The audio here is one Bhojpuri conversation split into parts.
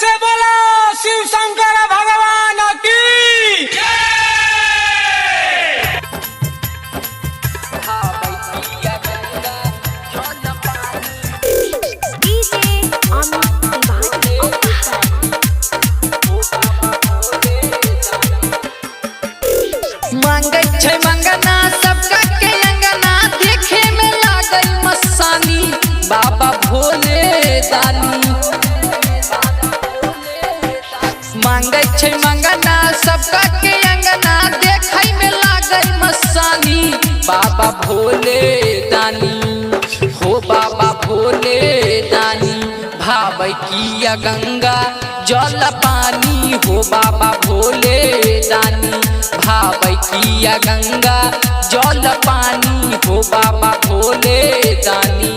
से बोलो शिव शंकर भगवान की मांगे छै मंगना सबका के अंगना देखे में लागल मस्तानी बाबा भोले दानी। मांगे छै मंगना सबका के अंगना देखे में लागल मस्तानी बाबा भोले दानी हो बाबा भोले दानी। भावै किया गंगा जल पानी हो बाबा भोले दानी। भावै किया गंगा जल पानी हो बाबा भोले दानी।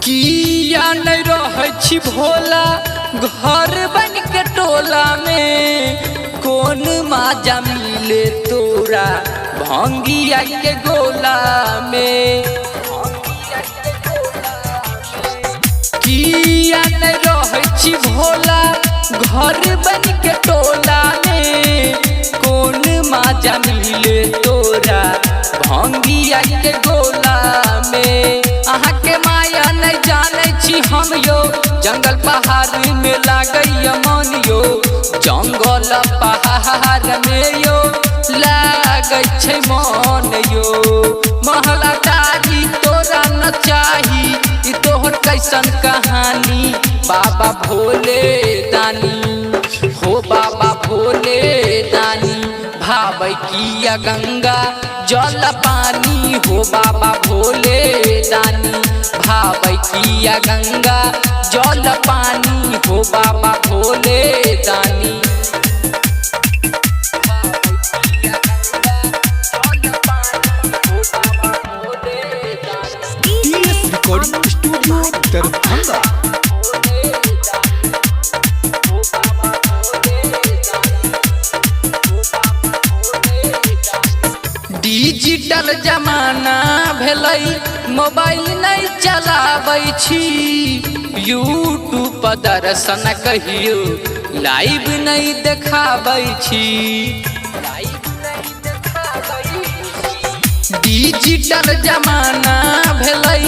किया नहीं रहै छी भोला घर बन के टोला में कौन माजा मिले तोरा भंगिया के गोला में। किया नहीं रहै छी भोला घर बन के टोला में कौन माजा मिले तोरा भंगिया के गोला में। अहाँ के माया नहीं जाने छी हम यो जंगल पहाड़ में लागैया मन यो जंगल पहाड़ में यो लागै छै मन यो। महला टारी तोरा न चाही ई तोहर कैसन कहानी बाबा भोले दानी हो बाबा भोले दानी। भावै किया गंगा जल पानी हो बाबा भोले दानी। भावै किया गंगा जल पानी हो बाबा भोले दानी। Recording studio Darbhanga. डिजिटल जमाना भेलै मोबाइल नहीं चलाबै छी यूट्यूब पर दर्शन कहियो लाइव नहीं देखाबै छी। डिजिटल जमाना भेलै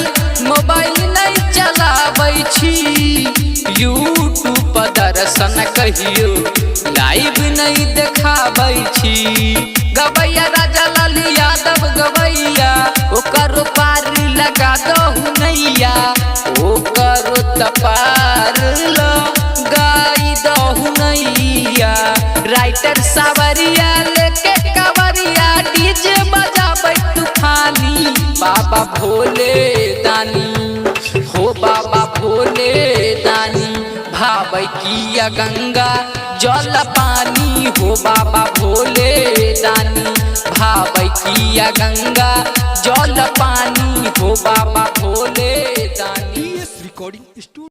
मोबाइल नहीं चलाबै छी यूट्यूब पर दर्शन कहियो लाइव नहीं देखाबै छी। गवैया राजा लाल यादव गवैया ओकरो पार लगा दहु नैया ओकरो तपार लगाई दहु नैया। राइटर सावरिया लेके कवरिया डीजे बजाबै तूफानी बाबा भोले दानी हो बाबा भोले दानी। भावै किया गंगा जल पानी हो बाबा भोले दानी। भावै किया गंगा जल पानी हो बाबा भोले दानी। Recording studio